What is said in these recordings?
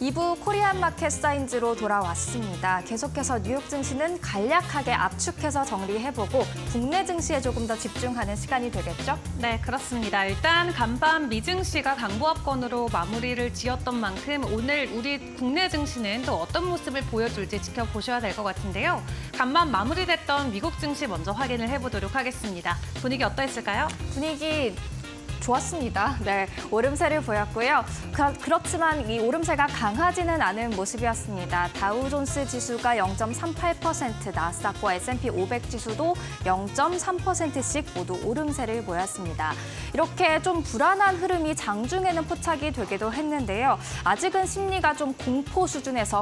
2부 코리안 마켓 사인즈로 돌아왔습니다. 계속해서 뉴욕 증시는 간략하게 압축해서 정리해보고 국내 증시에 조금 더 집중하는 시간이 되겠죠? 네, 그렇습니다. 일단 간밤 미증시가 강보합권으로 마무리를 지었던 만큼 오늘 우리 국내 증시는 또 어떤 모습을 보여줄지 지켜보셔야 될 것 같은데요. 간밤 마무리됐던 미국 증시 먼저 확인을 해보도록 하겠습니다. 분위기 어떠했을까요? 분위기 좋았습니다. 네, 오름세를 보였고요. 그렇지만 이 오름세가 강하지는 않은 모습이었습니다. 다우존스 지수가 0.38%, 나스닥과 S&P 500 지수도 0.3%씩 모두 오름세를 보였습니다. 이렇게 좀 불안한 흐름이 장중에는 포착이 되기도 했는데요. 아직은 심리가 좀 공포 수준에서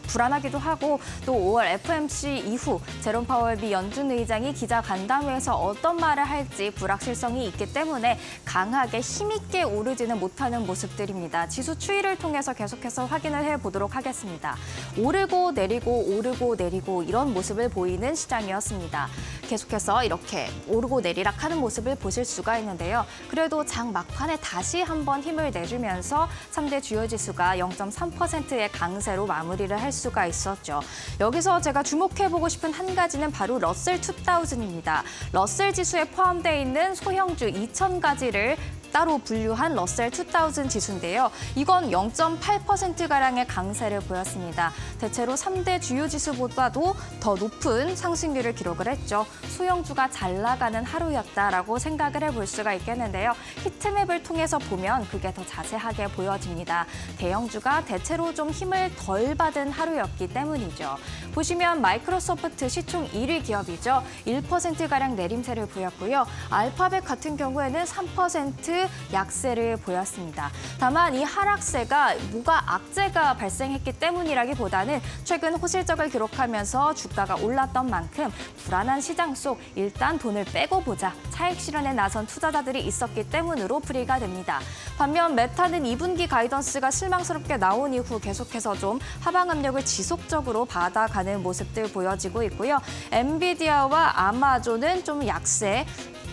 불안하기도 하고 또 5월 FOMC 이후 제롬 파월 미 연준 의장이 기자 간담회에서 어떤 말을 할지 불확실성이 있기 때문에 강하게 힘있게 오르지는 못하는 모습들입니다. 지수 추이를 통해서 계속해서 확인을 해보도록 하겠습니다. 오르고 내리고 이런 모습을 보이는 시장이었습니다. 계속해서 이렇게 오르고 내리락하는 모습을 보실 수가 있는데요. 그래도 장 막판에 다시 한번 힘을 내주면서 3대 주요 지수가 0.3%의 강세로 마무리를 할 수가 있었죠. 여기서 제가 주목해보고 싶은 한 가지는 바로 러셀 2000입니다. 러셀 지수에 포함되어 있는 소형주 2000가지를 따로 분류한 러셀 2000 지수인데요. 이건 0.8%가량의 강세를 보였습니다. 대체로 3대 주요 지수보다도 더 높은 상승률을 기록을 했죠. 소형주가 잘 나가는 하루였다라고 생각을 해볼 수가 있겠는데요. 히트맵을 통해서 보면 그게 더 자세하게 보여집니다. 대형주가 대체로 좀 힘을 덜 받은 하루였기 때문이죠. 보시면 마이크로소프트 시총 1위 기업이죠. 1%가량 내림세를 보였고요. 알파벳 같은 경우에는 3% 약세를 보였습니다. 다만 이 하락세가 뭐가 악재가 발생했기 때문이라기보다는 최근 호실적을 기록하면서 주가가 올랐던 만큼 불안한 시장 속 일단 돈을 빼고 보자. 차익 실현에 나선 투자자들이 있었기 때문으로 풀이가 됩니다. 반면 메타는 2분기 가이던스가 실망스럽게 나온 이후 계속해서 좀 하방 압력을 지속적으로 받아가는 모습들 보여지고 있고요. 엔비디아와 아마존은 좀 약세,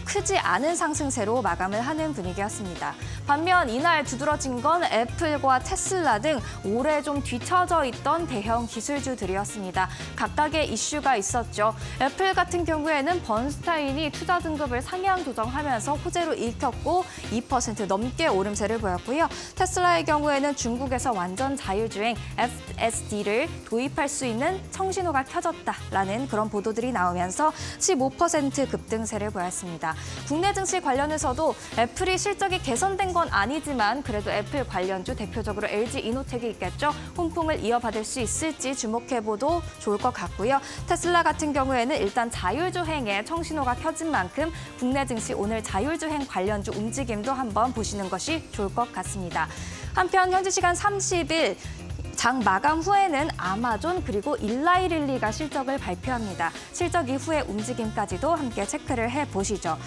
크지 않은 상승세로 마감을 하는 분위기였습니다. 반면 이날 두드러진 건 애플과 테슬라 등 올해 좀 뒤처져 있던 대형 기술주들이었습니다. 각각의 이슈가 있었죠. 애플 같은 경우에는 번스타인이 투자 등급을 상향 조정하면서 호재로 읽혔고 2% 넘게 오름세를 보였고요. 테슬라의 경우에는 중국에서 완전 자율주행 FSD를 도입할 수 있는 청신호가 켜졌다라는 그런 보도들이 나오면서 15% 급등세를 보였습니다. 국내 증시 관련해서도 애플이 실적이 개선된 건 아니지만 그래도 애플 관련주 대표적으로 LG 이노텍이 있겠죠. 훈풍을 이어받을 수 있을지 주목해봐도 좋을 것 같고요. 테슬라 같은 경우에는 일단 자율주행에 청신호가 켜진 만큼 국내 증시 오늘 자율주행 관련주 움직임도 한번 보시는 것이 좋을 것 같습니다. 한편 현지 시간 30일 장 마감 후에는 아마존 그리고 일라이릴리가 실적을 발표합니다. 실적 이후의 움직임까지도 함께 체크를 해보시죠.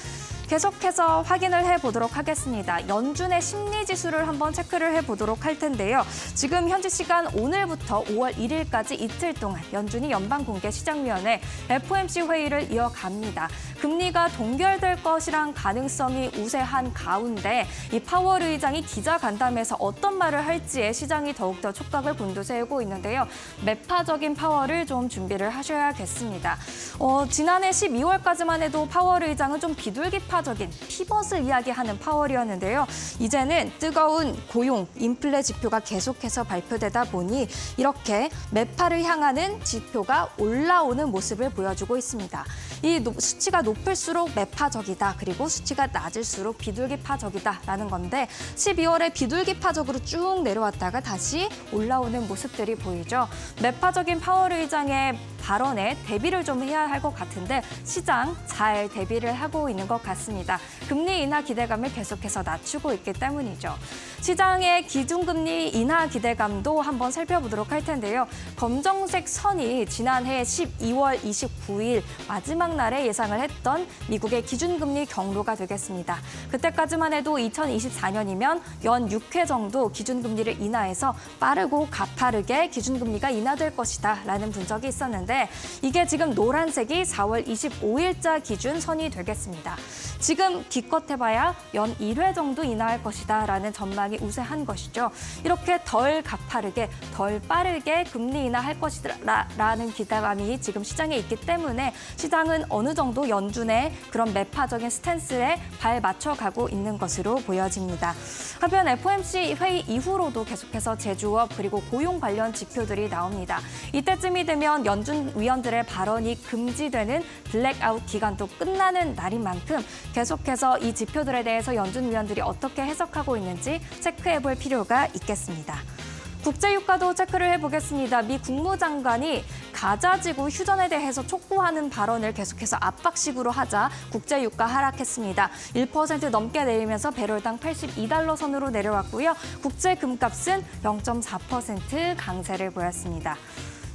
계속해서 확인을 해보도록 하겠습니다. 연준의 심리지수를 한번 체크를 해보도록 할 텐데요. 지금 현지 시간 오늘부터 5월 1일까지 이틀 동안 연준이 연방공개시장위원회 FOMC 회의를 이어갑니다. 금리가 동결될 것이란 가능성이 우세한 가운데 이 파월 의장이 기자 간담회에서 어떤 말을 할지에 시장이 더욱더 촉각을 곤두세우고 있는데요. 매파적인 파월을 좀 준비를 하셔야겠습니다. 지난해 12월까지만 해도 파월 의장은 좀 비둘기파적인 피벗을 이야기하는 파월이었는데요. 이제는 뜨거운 고용, 인플레 지표가 계속해서 발표되다 보니 이렇게 매파를 향하는 지표가 올라오는 모습을 보여주고 있습니다. 이 수치가 높을수록 매파적이다. 그리고 수치가 낮을수록 비둘기파적이다라는 건데 12월에 비둘기파적으로 쭉 내려왔다가 다시 올라오는 모습들이 보이죠. 매파적인 파월 의장의 발언에 대비를 좀 해야 할 것 같은데 시장 잘 대비를 하고 있는 것 같습니다. 금리 인하 기대감을 계속해서 낮추고 있기 때문이죠. 시장의 기준금리 인하 기대감도 한번 살펴보도록 할 텐데요. 검정색 선이 지난해 12월 29일 마지막 날에 예상을 했던 미국의 기준금리 경로가 되겠습니다. 그때까지만 해도 2024년이면 연 6회 정도 기준금리를 인하해서 빠르고 가파르게 기준금리가 인하될 것이다라는 분석이 있었는데 이게 지금 노란색이 4월 25일자 기준 선이 되겠습니다. 지금 기껏 해봐야 연 1회 정도 인하할 것이다라는 전망이 전망이 우세한 것이죠. 이렇게 덜 가파르게, 덜 빠르게 금리 인하할 것이라는 기대감이 지금 시장에 있기 때문에 시장은 어느 정도 연준의 그런 매파적인 스탠스에 발 맞춰가고 있는 것으로 보여집니다. 한편 FOMC 회의 이후로도 계속해서 제조업 그리고 고용 관련 지표들이 나옵니다. 이때쯤이 되면 연준 위원들의 발언이 금지되는 블랙아웃 기간도 끝나는 날인 만큼 계속해서 이 지표들에 대해서 연준 위원들이 어떻게 해석하고 있는지 체크해볼 필요가 있겠습니다. 국제유가도 체크를 해보겠습니다. 미 국무장관이 가자지구 휴전에 대해서 촉구하는 발언을 계속해서 압박식으로 하자 국제유가 하락했습니다. 1% 넘게 내리면서 배럴당 82달러 선으로 내려왔고요. 국제금값은 0.4% 강세를 보였습니다.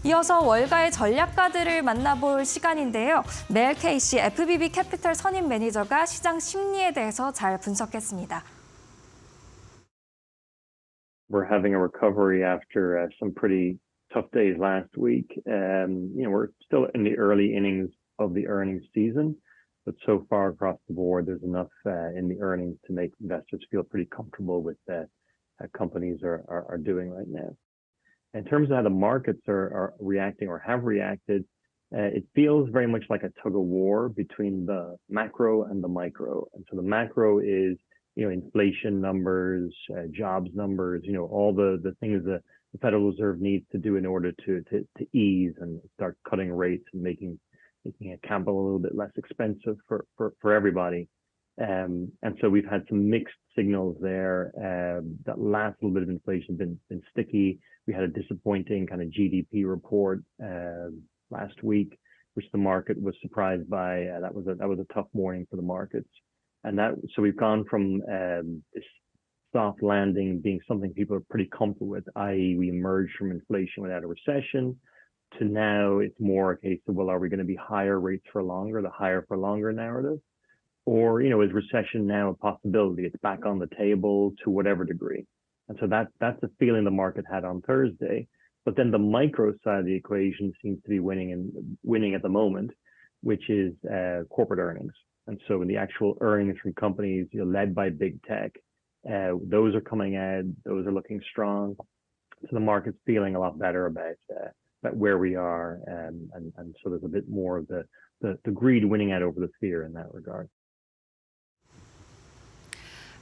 이어서 월가의 전략가들을 만나볼 시간인데요. 멜 케이시 FBB 캐피털 선임 매니저가 시장 심리에 대해서 잘 분석했습니다. We're having a recovery after some pretty tough days last week. We're still in the early innings of the earnings season, but so far across the board, there's enough in the earnings to make investors feel pretty comfortable with how companies are doing right now. In terms of how the markets are reacting or have reacted, it feels very much like a tug of war between the macro and the micro. And so the macro is, inflation numbers, jobs numbers, all the things that the Federal Reserve needs to do in order to ease and start cutting rates and making capital a little bit less expensive for everybody. And so we've had some mixed signals there. That last little bit of inflation has been sticky. We had a disappointing kind of GDP report last week, which the market was surprised by. That was a tough morning for the markets. And so we've gone from this soft landing being something people are pretty comfortable with, i.e. we emerged from inflation without a recession, to now it's more a case of, well, are we going to be higher rates for longer, the higher for longer narrative? Or, is recession now a possibility? It's back on the table to whatever degree. And so that's the feeling the market had on Thursday. But then the micro side of the equation seems to be winning at the moment, which is corporate earnings. And so in the actual earnings from companies led by big tech, those are coming out, those are looking strong. So the market's feeling a lot better about where we are. And so there's a bit more of the greed winning out over the fear in that regard.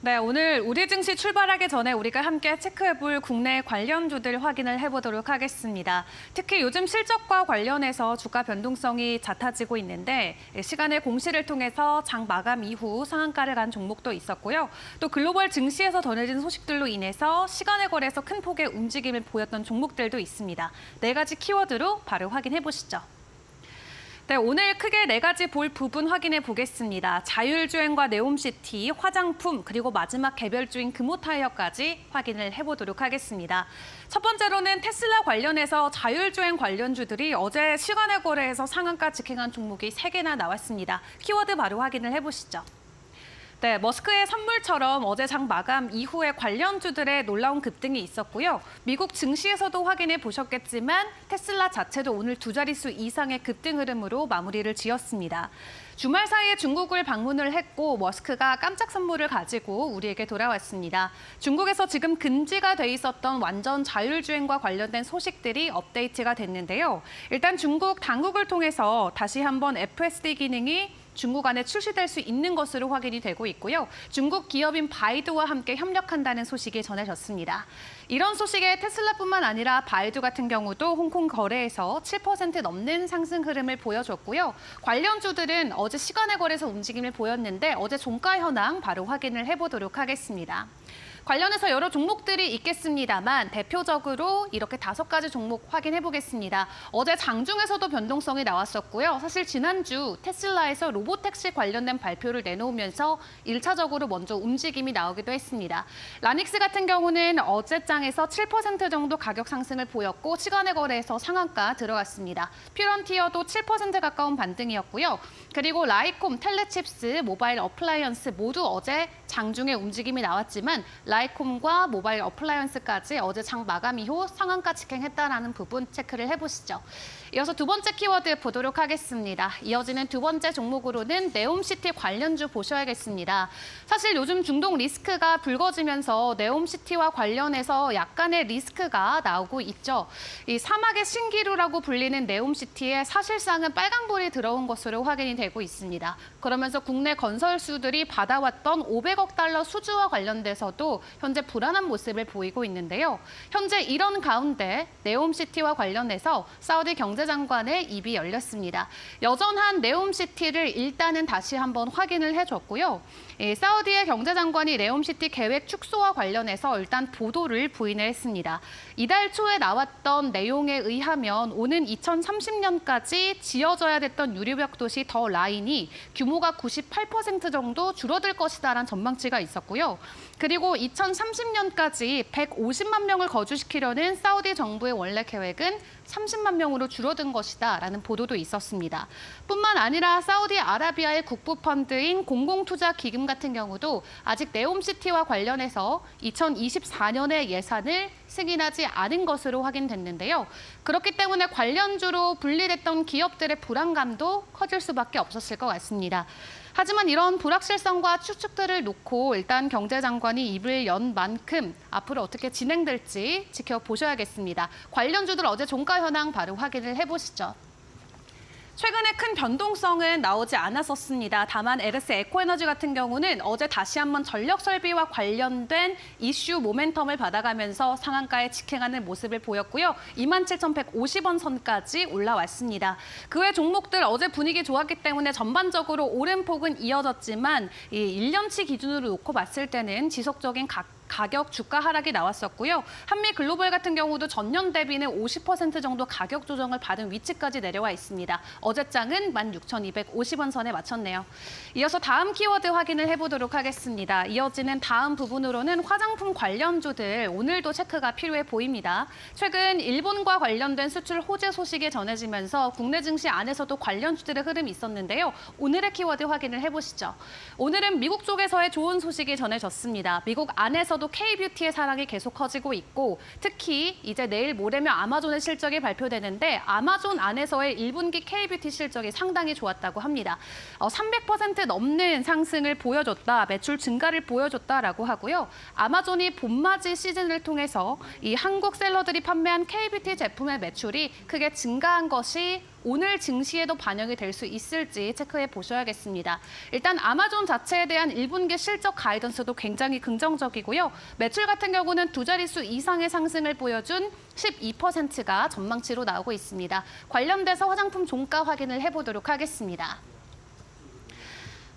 네, 오늘 우리 증시 출발하기 전에 우리가 함께 체크해볼 국내 관련주들 확인을 해보도록 하겠습니다. 특히 요즘 실적과 관련해서 주가 변동성이 잦아지고 있는데 시간의 공시를 통해서 장 마감 이후 상한가를 간 종목도 있었고요. 또 글로벌 증시에서 전해진 소식들로 인해서 시간의 거래에서 큰 폭의 움직임을 보였던 종목들도 있습니다. 네 가지 키워드로 바로 확인해 보시죠. 네, 오늘 크게 네 가지 볼 부분 확인해 보겠습니다. 자율주행과 네옴시티, 화장품, 그리고 마지막 개별주인 금호타이어까지 확인을 해보도록 하겠습니다. 첫 번째로는 테슬라 관련해서 자율주행 관련주들이 어제 시간의 거래에서 상한가 직행한 종목이 3개나 나왔습니다. 키워드 바로 확인을 해보시죠. 네, 머스크의 선물처럼 어제 장 마감 이후에 관련주들의 놀라운 급등이 있었고요. 미국 증시에서도 확인해 보셨겠지만 테슬라 자체도 오늘 두 자릿수 이상의 급등 흐름으로 마무리를 지었습니다. 주말 사이에 중국을 방문을 했고 머스크가 깜짝 선물을 가지고 우리에게 돌아왔습니다. 중국에서 지금 금지가 돼 있었던 완전 자율주행과 관련된 소식들이 업데이트가 됐는데요. 일단 중국 당국을 통해서 다시 한번 FSD 기능이 중국 안에 출시될 수 있는 것으로 확인이 되고 있고요. 중국 기업인 바이두와 함께 협력한다는 소식이 전해졌습니다. 이런 소식에 테슬라뿐만 아니라 바이두 같은 경우도 홍콩 거래에서 7% 넘는 상승 흐름을 보여줬고요. 관련주들은 어제 시간의 거래에서 움직임을 보였는데 어제 종가 현황 바로 확인을 해보도록 하겠습니다. 관련해서 여러 종목들이 있겠습니다만 대표적으로 이렇게 5가지 종목 확인해 보겠습니다. 어제 장중에서도 변동성이 나왔었고요. 사실 지난주 테슬라에서 로보택시 관련된 발표를 내놓으면서 1차적으로 먼저 움직임이 나오기도 했습니다. 라닉스 같은 경우는 어제장에서 7% 정도 가격 상승을 보였고 시간의 거래에서 상한가 들어갔습니다. 퓨런티어도 7% 가까운 반등이었고요. 그리고 라이콤, 텔레칩스, 모바일 어플라이언스 모두 어제 장중에 움직임이 나왔지만 라이콤과 모바일 어플라이언스까지 어제 장 마감 이후 상한가 직행했다라는 부분 체크를 해보시죠. 이어서 두 번째 키워드 보도록 하겠습니다. 이어지는 두 번째 종목으로는 네옴시티 관련주 보셔야겠습니다. 사실 요즘 중동 리스크가 불거지면서 네옴시티와 관련해서 약간의 리스크가 나오고 있죠. 이 사막의 신기루라고 불리는 네옴시티에 사실상은 빨간불이 들어온 것으로 확인이 되고 있습니다. 그러면서 국내 건설주들이 받아왔던 500억 달러 수주와 관련돼서도 현재 불안한 모습을 보이고 있는데요. 현재 이런 가운데 네옴시티와 관련해서 사우디 경제장관의 입이 열렸습니다. 여전한 네옴시티를 일단은 다시 한번 확인을 해줬고요. 사우디의 경제장관이 네옴시티 계획 축소와 관련해서 일단 보도를 부인을 했습니다. 이달 초에 나왔던 내용에 의하면 오는 2030년까지 지어져야 됐던 유류벽 도시 더 라인이 규모가 98% 정도 줄어들 것이다라는 전망치가 있었고요. 그리고 2030년까지 150만 명을 거주시키려는 사우디 정부의 원래 계획은 30만 명으로 줄어든 것이다라는 보도도 있었습니다. 뿐만 아니라 사우디아라비아의 국부 펀드인 공공투자기금 같은 경우도 아직 네옴시티와 관련해서 2024년의 예산을 승인하지 않은 것으로 확인됐는데요. 그렇기 때문에 관련주로 분리됐던 기업들의 불안감도 커질 수밖에 없었을 것 같습니다. 하지만 이런 불확실성과 추측들을 놓고 일단 경제장관이 입을 연 만큼 앞으로 어떻게 진행될지 지켜보셔야겠습니다. 관련주들 어제 종가 현황 바로 확인을 해보시죠. 최근에 큰 변동성은 나오지 않았었습니다. 다만 LS 에코에너지 같은 경우는 어제 다시 한번 전력 설비와 관련된 이슈 모멘텀을 받아가면서 상한가에 직행하는 모습을 보였고요. 27,150원 선까지 올라왔습니다. 그 외 종목들 어제 분위기 좋았기 때문에 전반적으로 오름폭은 이어졌지만 이 1년치 기준으로 놓고 봤을 때는 지속적인 가격 주가 하락이 나왔었고요. 한미 글로벌 같은 경우도 전년 대비는 50% 정도 가격 조정을 받은 위치까지 내려와 있습니다. 어제장은 16,250원 선에 마쳤네요. 이어서 다음 키워드 확인을 해보도록 하겠습니다. 이어지는 다음 부분으로는 화장품 관련주들 오늘도 체크가 필요해 보입니다. 최근 일본과 관련된 수출 호재 소식이 전해지면서 국내 증시 안에서도 관련주들의 흐름이 있었는데요. 오늘의 키워드 확인을 해보시죠. 오늘은 미국 쪽에서의 좋은 소식이 전해졌습니다. 미국 안에서도 K-뷰티의 사랑이 계속 커지고 있고 특히 이제 내일 모레면 아마존의 실적이 발표되는데 아마존 안에서의 1분기 K-뷰티 실적이 상당히 좋았다고 합니다. 300% 넘는 상승을 보여줬다, 매출 증가를 보여줬다라고 하고요. 아마존이 봄맞이 시즌을 통해서 이 한국 셀러들이 판매한 K-뷰티 제품의 매출이 크게 증가한 것이 오늘 증시에도 반영이 될 수 있을지 체크해 보셔야겠습니다. 일단 아마존 자체에 대한 1분기 실적 가이던스도 굉장히 긍정적이고요. 매출 같은 경우는 두 자릿수 이상의 상승을 보여준 12%가 전망치로 나오고 있습니다. 관련돼서 화장품 종가 확인을 해보도록 하겠습니다.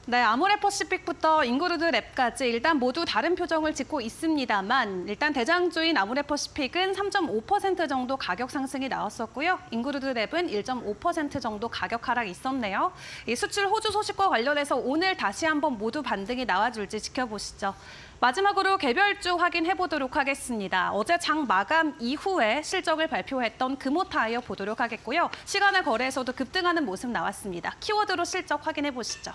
네, 아모레퍼시픽부터 인그루드 랩까지 일단 모두 다른 표정을 짓고 있습니다만 일단 대장주인 아모레퍼시픽은 3.5% 정도 가격 상승이 나왔었고요. 인그루드 랩은 1.5% 정도 가격 하락이 있었네요. 이 수출 호주 소식과 관련해서 오늘 다시 한번 모두 반등이 나와줄지 지켜보시죠. 마지막으로 개별주 확인해 보도록 하겠습니다. 어제 장 마감 이후에 실적을 발표했던 금호타이어 보도록 하겠고요. 시간을 거래해서도 급등하는 모습 나왔습니다. 키워드로 실적 확인해 보시죠.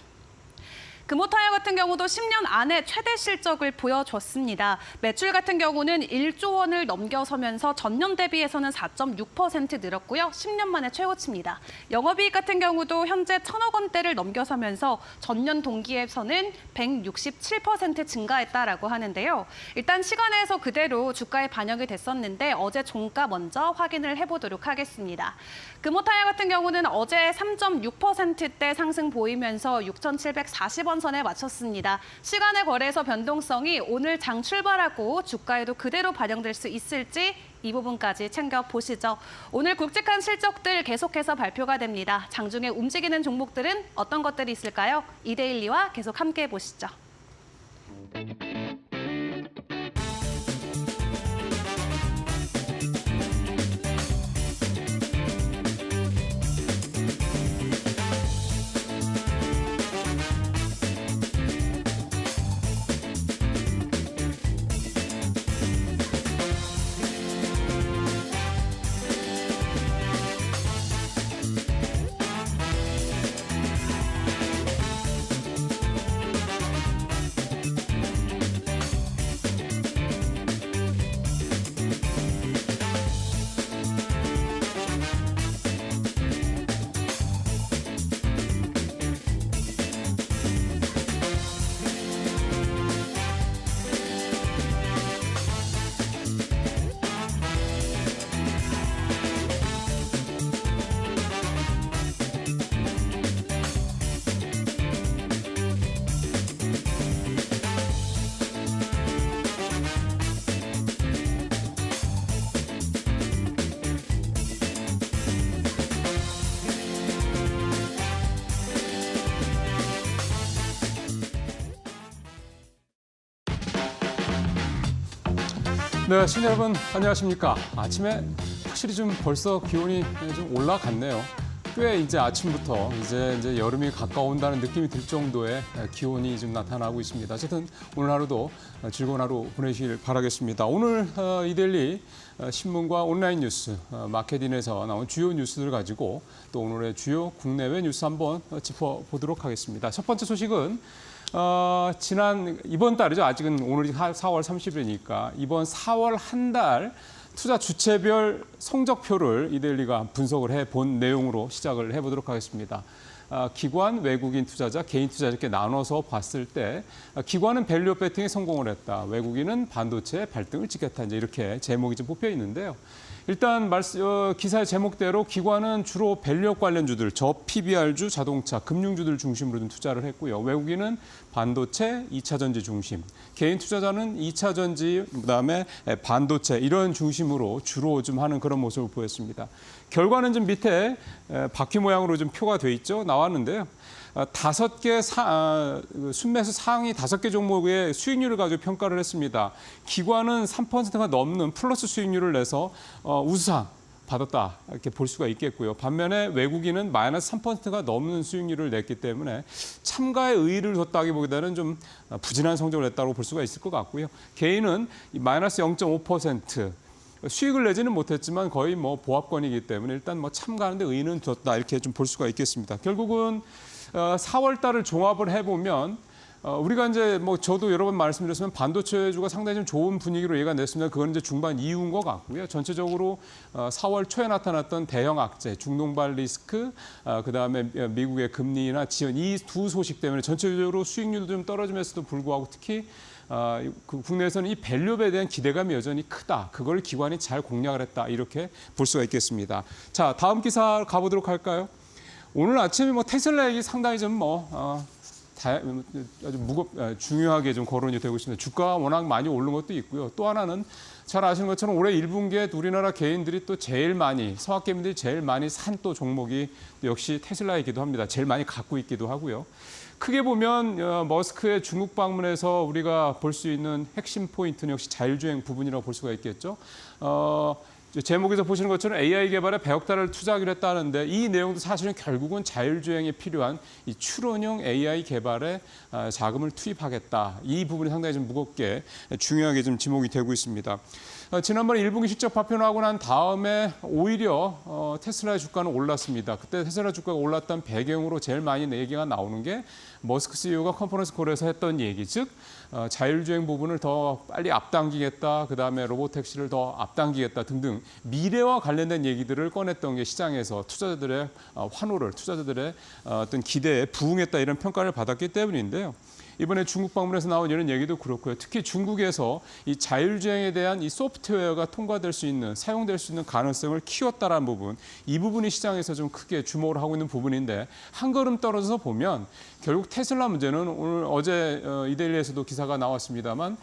금호타이어 같은 경우도 10년 안에 최대 실적을 보여줬습니다. 매출 같은 경우는 1조 원을 넘겨서면서 전년 대비해서는 4.6% 늘었고요. 10년 만에 최고치입니다. 영업이익 같은 경우도 현재 1,000억 원대를 넘겨서면서 전년 동기에서는 167% 증가했다라고 하는데요. 일단 시간에서 그대로 주가에 반영이 됐었는데 어제 종가 먼저 확인을 해보도록 하겠습니다. 금호타이어 같은 경우는 어제 3.6%대 상승 보이면서 6,740원 선에 마쳤습니다. 시간의 거래에서 변동성이 오늘 장 출발하고 주가에도 그대로 반영될 수 있을지 이 부분까지 챙겨보시죠. 오늘 굵직한 실적들 계속해서 발표가 됩니다. 장중에 움직이는 종목들은 어떤 것들이 있을까요? 이데일리와 계속 함께 보시죠. 네, 시청자 여러분 안녕하십니까? 아침에 확실히 좀 벌써 기온이 좀 올라갔네요. 꽤 이제 아침부터 이제 여름이 가까운다는 느낌이 들 정도의 기온이 좀 나타나고 있습니다. 어쨌든 오늘 하루도 즐거운 하루 보내시길 바라겠습니다. 오늘 이데일리 신문과 온라인 뉴스, 마케팅에서 나온 주요 뉴스들을 가지고 또 오늘의 주요 국내외 뉴스 한번 짚어보도록 하겠습니다. 첫 번째 소식은 이번 달이죠. 아직은 오늘이 4월 30일이니까 이번 4월 한 달 투자 주체별 성적표를 이데일리가 분석을 해본 내용으로 시작을 해보도록 하겠습니다. 기관, 외국인 투자자, 개인 투자자 이렇게 나눠서 봤을 때 기관은 밸류 배팅에 성공을 했다. 외국인은 반도체 발등을 찍겠다. 이제 이렇게 제목이 좀 뽑혀 있는데요. 일단 기사의 제목대로 기관은 주로 밸류업 관련주들, 저PBR주, 자동차, 금융주들 중심으로 좀 투자를 했고요. 외국인은 반도체, 2차 전지 중심, 개인 투자자는 2차 전지, 그다음에 반도체 이런 중심으로 주로 좀 하는 그런 모습을 보였습니다. 결과는 좀 밑에 바퀴 모양으로 좀 표가 돼 있죠. 나왔는데요. 5개 순매수 상위 5개 종목의 수익률을 가지고 평가를 했습니다. 기관은 3%가 넘는 플러스 수익률을 내서 우수상 받았다 이렇게 볼 수가 있겠고요. 반면에 외국인은 마이너스 3%가 넘는 수익률을 냈기 때문에 참가에 의의를 뒀다기보다는 좀 부진한 성적을 냈다고 볼 수가 있을 것 같고요. 개인은 마이너스 0.5% 수익을 내지는 못했지만 거의 뭐 보합권이기 때문에 일단 뭐 참가하는데 의의는 뒀다 이렇게 좀 볼 수가 있겠습니다. 결국은 4월 달을 종합을 해보면 우리가 이제 뭐 저도 여러 번 말씀드렸지만 반도체주가 상당히 좀 좋은 분위기로 얘가 냈습니다. 그건 이제 중반 이후인 것 같고요. 전체적으로 4월 초에 나타났던 대형 악재, 중동발 리스크, 그다음에 미국의 금리나 지연 이 두 소식 때문에 전체적으로 수익률도 좀 떨어지면서도 불구하고 특히 국내에서는 이 밸류업에 대한 기대감이 여전히 크다. 그걸 기관이 잘 공략을 했다. 이렇게 볼 수가 있겠습니다. 자, 다음 기사 가보도록 할까요? 오늘 아침에 뭐 테슬라 얘기 상당히 좀 아주 중요하게 좀 거론이 되고 있습니다. 주가가 워낙 많이 오른 것도 있고요. 또 하나는 잘 아시는 것처럼 올해 1분기에 우리나라 개인들이 또 제일 많이 서학개미들이 제일 많이 산 또 종목이 역시 테슬라이기도 합니다. 제일 많이 갖고 있기도 하고요. 크게 보면 머스크의 중국 방문에서 우리가 볼 수 있는 핵심 포인트는 역시 자율주행 부분이라고 볼 수가 있겠죠. 제목에서 보시는 것처럼 AI 개발에 100억 달러를 투자하기로 했다는데 이 내용도 사실은 결국은 자율주행에 필요한 이 추론형 AI 개발에 자금을 투입하겠다. 이 부분이 상당히 좀 무겁게 중요하게 좀 지목이 되고 있습니다. 지난번에 1분기 실적 발표를 하고 난 다음에 오히려 테슬라의 주가는 올랐습니다. 그때 테슬라 주가가 올랐던 배경으로 제일 많이 얘기가 나오는 게 머스크 CEO가 컨퍼런스 콜에서 했던 얘기, 즉 자율주행 부분을 더 빨리 앞당기겠다, 그다음에 로보택시를 더 앞당기겠다 등등 미래와 관련된 얘기들을 꺼냈던 게 시장에서 투자자들의 환호를, 투자자들의 어떤 기대에 부응했다 이런 평가를 받았기 때문인데요. 이번에 중국 방문에서 나온 이런 얘기도 그렇고요. 특히 중국에서 이 자율주행에 대한 이 소프트웨어가 통과될 수 있는, 사용될 수 있는 가능성을 키웠다라는 부분, 이 부분이 시장에서 좀 크게 주목을 하고 있는 부분인데 한 걸음 떨어져서 보면 결국 테슬라 문제는 오늘 어제 이데일리에서도 기사가 나왔습니다만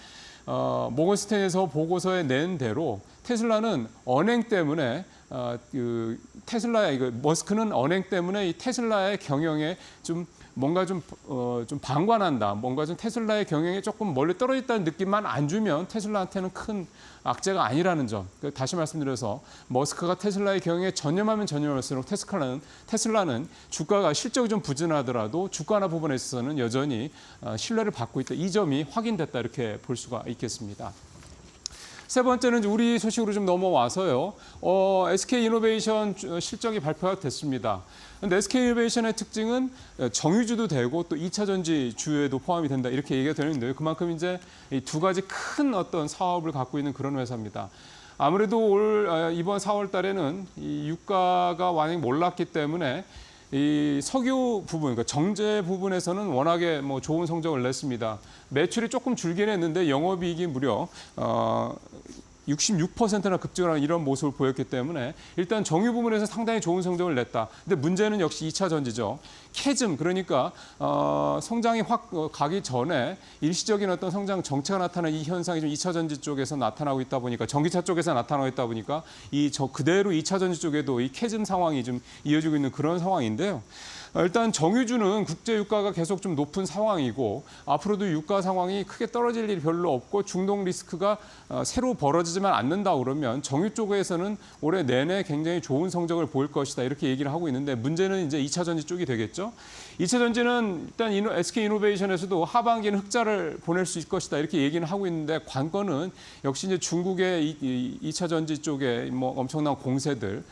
모건스탠에서 보고서에 낸 대로 테슬라는 언행 때문에 머스크는 언행 때문에 이 테슬라의 경영에 좀 뭔가 좀 방관한다. 뭔가 좀 테슬라의 경영에 조금 멀리 떨어졌다는 느낌만 안 주면 테슬라한테는 큰 악재가 아니라는 점. 다시 말씀드려서 머스크가 테슬라의 경영에 전념하면 전념할수록 테슬라는 주가가 실적이 좀 부진하더라도 주가나 부분에 있어서는 여전히 신뢰를 받고 있다. 이 점이 확인됐다 이렇게 볼 수가 있겠습니다. 세 번째는 우리 소식으로 좀 넘어와서요. SK이노베이션 실적이 발표가 됐습니다. 근데 SK이노베이션의 특징은 정유주도 되고 또 2차 전지 주에도 포함이 된다 이렇게 얘기가 되는데요. 그만큼 이제 이 두 가지 큰 어떤 사업을 갖고 있는 그런 회사입니다. 아무래도 이번 4월 달에는 이 유가가 많이 올랐기 때문에 이 석유 부분, 그러니까 정제 부분에서는 워낙에 뭐 좋은 성적을 냈습니다. 매출이 조금 줄긴 했는데 영업이익이 무려 66%나 급증을 하는 이런 모습을 보였기 때문에 일단 정유 부문에서 상당히 좋은 성적을 냈다. 근데 문제는 역시 2차 전지죠. 캐즘, 그러니까 성장이 확 가기 전에 일시적인 어떤 성장 정체가 나타나는 이 현상이 좀 2차 전지 쪽에서 나타나고 있다 보니까, 전기차 쪽에서 나타나고 있다 보니까 그대로 2차 전지 쪽에도 이 캐즘 상황이 좀 이어지고 있는 그런 상황인데요. 일단 정유주는 국제 유가가 계속 좀 높은 상황이고, 앞으로도 유가 상황이 크게 떨어질 일이 별로 없고 중동 리스크가 새로 벌어지지만 않는다 그러면 정유 쪽에서는 올해 내내 굉장히 좋은 성적을 보일 것이다, 이렇게 얘기를 하고 있는데, 문제는 이제 2차 전지 쪽이 되겠죠. 2차 전지는 일단 SK이노베이션에서도 하반기는 흑자를 보낼 수 있을 것이다, 이렇게 얘기는 하고 있는데, 관건은 역시 이제 중국의 2차 전지 쪽에 뭐 엄청난 공세들,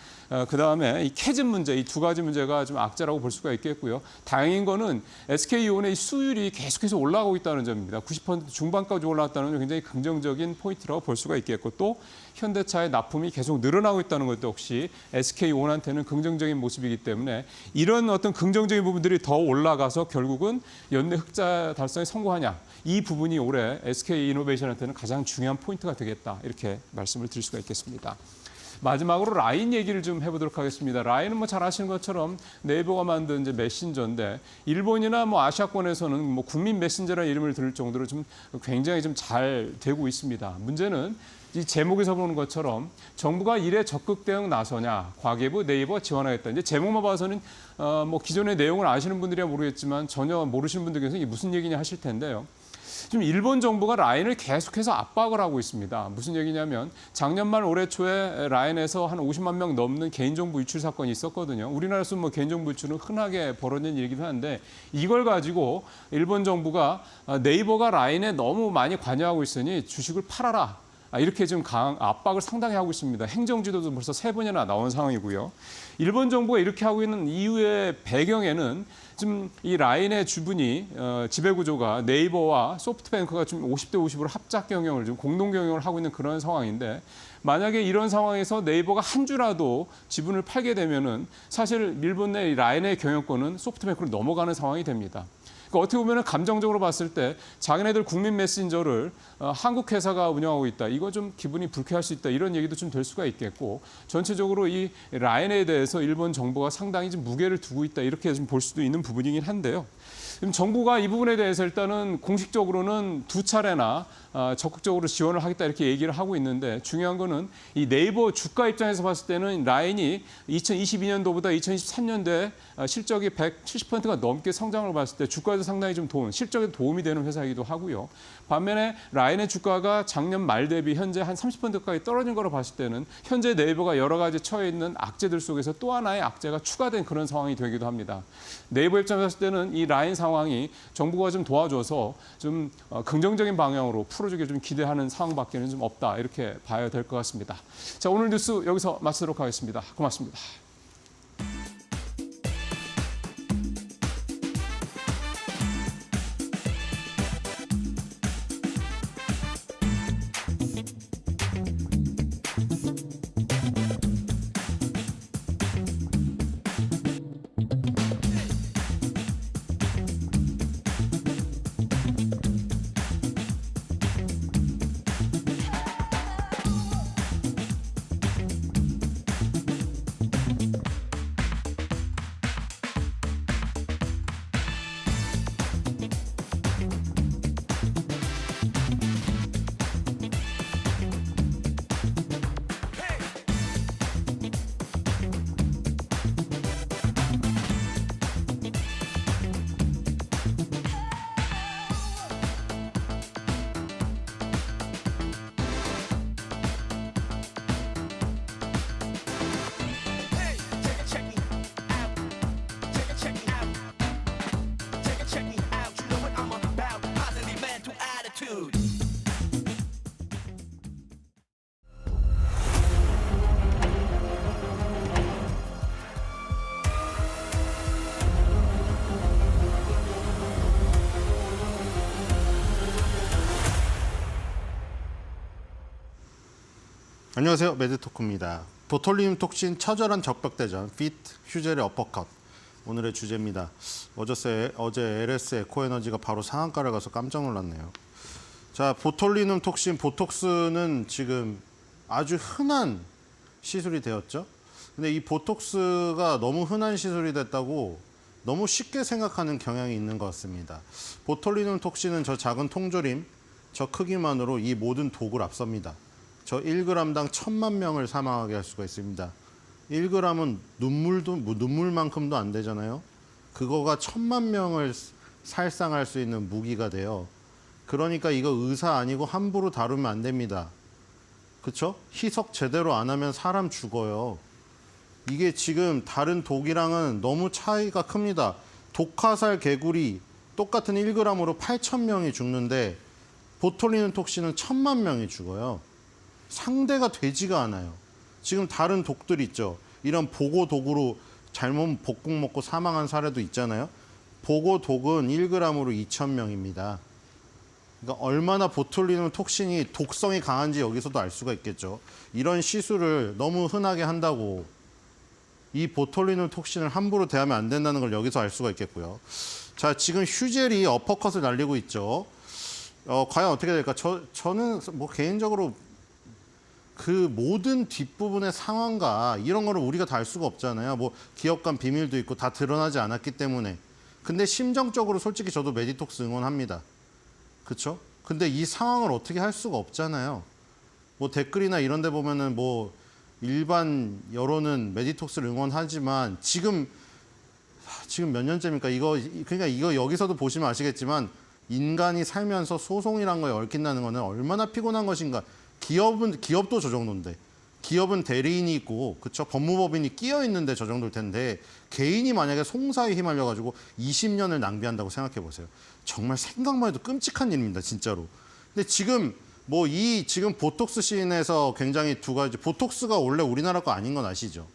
그다음에 이 캐즘 문제, 이 두 가지 문제가 좀 악재라고 볼 수가 있겠고요. 다행인 거는 SK이온의 수율이 계속해서 올라가고 있다는 점입니다. 90% 중반까지 올라왔다는 점, 굉장히 긍정적인 포인트라고 볼 수가 있겠고, 또 현대차의 납품이 계속 늘어나고 있다는 것도 역시 SK이온한테는 긍정적인 모습이기 때문에, 이런 어떤 긍정적인 부분들이 더 올라가서 결국은 연내 흑자 달성에 성공하냐, 이 부분이 올해 SK이노베이션한테는 가장 중요한 포인트가 되겠다, 이렇게 말씀을 드릴 수가 있겠습니다. 마지막으로 라인 얘기를 좀 해보도록 하겠습니다. 라인은 뭐 잘 아시는 것처럼 네이버가 만든 이제 메신저인데, 일본이나 뭐 아시아권에서는 뭐 국민 메신저라는 이름을 들을 정도로 좀 굉장히 좀 잘 되고 있습니다. 문제는 이 제목에서 보는 것처럼 정부가 이래 적극 대응 나서냐, 과기부 네이버 지원하겠다. 이제 제목만 봐서는 뭐 기존의 내용을 아시는 분들이야 모르겠지만 전혀 모르시는 분들께서 이게 무슨 얘기냐 하실 텐데요. 지금 일본 정부가 라인을 계속해서 압박을 하고 있습니다. 무슨 얘기냐면, 작년 말 올해 초에 라인에서 한 50만 명 넘는 개인정보 유출 사건이 있었거든요. 우리나라에서 뭐 개인정보 유출은 흔하게 벌어진 일이기도 한데, 이걸 가지고 일본 정부가 네이버가 라인에 너무 많이 관여하고 있으니 주식을 팔아라, 이렇게 지금 압박을 상당히 하고 있습니다. 행정지도도 벌써 3번이나 나온 상황이고요. 일본 정부가 이렇게 하고 있는 이유의 배경에는 지금 이 라인의 주분이 지배구조가 네이버와 소프트뱅크가 좀 50대 50으로 합작 경영을, 좀 공동 경영을 하고 있는 그런 상황인데, 만약에 이런 상황에서 네이버가 한 주라도 지분을 팔게 되면은 사실 일본 내 라인의 경영권은 소프트뱅크로 넘어가는 상황이 됩니다. 그러니까 어떻게 보면 감정적으로 봤을 때 자기네들 국민 메신저를 한국 회사가 운영하고 있다, 이거 좀 기분이 불쾌할 수 있다, 이런 얘기도 좀 될 수가 있겠고, 전체적으로 이 라인에 대해서 일본 정부가 상당히 좀 무게를 두고 있다, 이렇게 좀 볼 수도 있는 부분이긴 한데요. 지금 정부가 이 부분에 대해서 일단은 공식적으로는 2차례나 적극적으로 지원을 하겠다, 이렇게 얘기를 하고 있는데, 중요한 거는 이 네이버 주가 입장에서 봤을 때는 라인이 2022년도보다 2023년도에 실적이 170%가 넘게 성장을 봤을 때 주가에도 상당히 좀 실적에 도움이 되는 회사이기도 하고요. 반면에 라인의 주가가 작년 말 대비 현재 한 30%까지 떨어진 거로 봤을 때는 현재 네이버가 여러 가지 처해 있는 악재들 속에서 또 하나의 악재가 추가된 그런 상황이 되기도 합니다. 네이버 입장에서 봤을 때는 이 라인 상황이 정부가 좀 도와줘서 좀 긍정적인 방향으로 풀어주길 좀 기대하는 상황밖에는 좀 없다, 이렇게 봐야 될 것 같습니다. 자, 오늘 뉴스 여기서 마치도록 하겠습니다. 고맙습니다. 안녕하세요. 매드토크입니다. 보톨리움 톡신 처절한 적벽대전, 피트, 휴젤의 어퍼컷. 오늘의 주제입니다. 어제 LS 에코에너지가 바로 상한가를 가서 깜짝 놀랐네요. 자, 보톨리눔 톡신, 보톡스는 지금 아주 흔한 시술이 되었죠. 근데 이 보톡스가 너무 흔한 시술이 됐다고 너무 쉽게 생각하는 경향이 있는 것 같습니다. 보톨리눔 톡신은 저 작은 통조림, 저 크기만으로 이 모든 독을 앞섭니다. 저 1g당 1000만 명을 사망하게 할 수가 있습니다. 1g은 눈물만큼도 안 되잖아요. 그거가 1000만 명을 살상할 수 있는 무기가 돼요. 그러니까 이거 의사 아니고 함부로 다루면 안 됩니다. 그렇죠? 희석 제대로 안 하면 사람 죽어요. 이게 지금 다른 독이랑은 너무 차이가 큽니다. 독화살 개구리 똑같은 1g으로 8,000명이 죽는데 보톨리눔 톡신은 1000만 명이 죽어요. 상대가 되지가 않아요. 지금 다른 독들 있죠. 이런 보고 독으로 잘못 복국 먹고 사망한 사례도 있잖아요. 보고 독은 1g으로 2,000명입니다. 그러니까 얼마나 보톨리눔 톡신이 독성이 강한지 여기서도 알 수가 있겠죠. 이런 시술을 너무 흔하게 한다고 이 보톨리눔 톡신을 함부로 대하면 안 된다는 걸 여기서 알 수가 있겠고요. 자, 지금 휴젤이 어퍼컷을 날리고 있죠. 과연 어떻게 될까? 저는 뭐 개인적으로 그 모든 뒷부분의 상황과 이런 거를 우리가 다 알 수가 없잖아요. 뭐 기업 간 비밀도 있고 다 드러나지 않았기 때문에. 근데 심정적으로 솔직히 저도 메디톡스 응원합니다. 그렇죠? 근데 이 상황을 어떻게 할 수가 없잖아요. 뭐 댓글이나 이런 데 보면은 뭐 일반 여론은 메디톡스를 응원하지만 지금 몇 년째입니까? 그러니까 이거 여기서도 보시면 아시겠지만 인간이 살면서 소송이란 거에 얽힌다는 거는 얼마나 피곤한 것인가. 기업도 저 정도인데. 기업은 대리인이 있고, 그쵸? 법무법인이 끼어 있는데 저 정도일 텐데, 개인이 만약에 송사에 휘말려가지고 20년을 낭비한다고 생각해 보세요. 정말 생각만 해도 끔찍한 일입니다, 진짜로. 근데 지금 지금 보톡스 씬에서 굉장히 두 가지, 보톡스가 원래 우리나라 거 아닌 건 아시죠?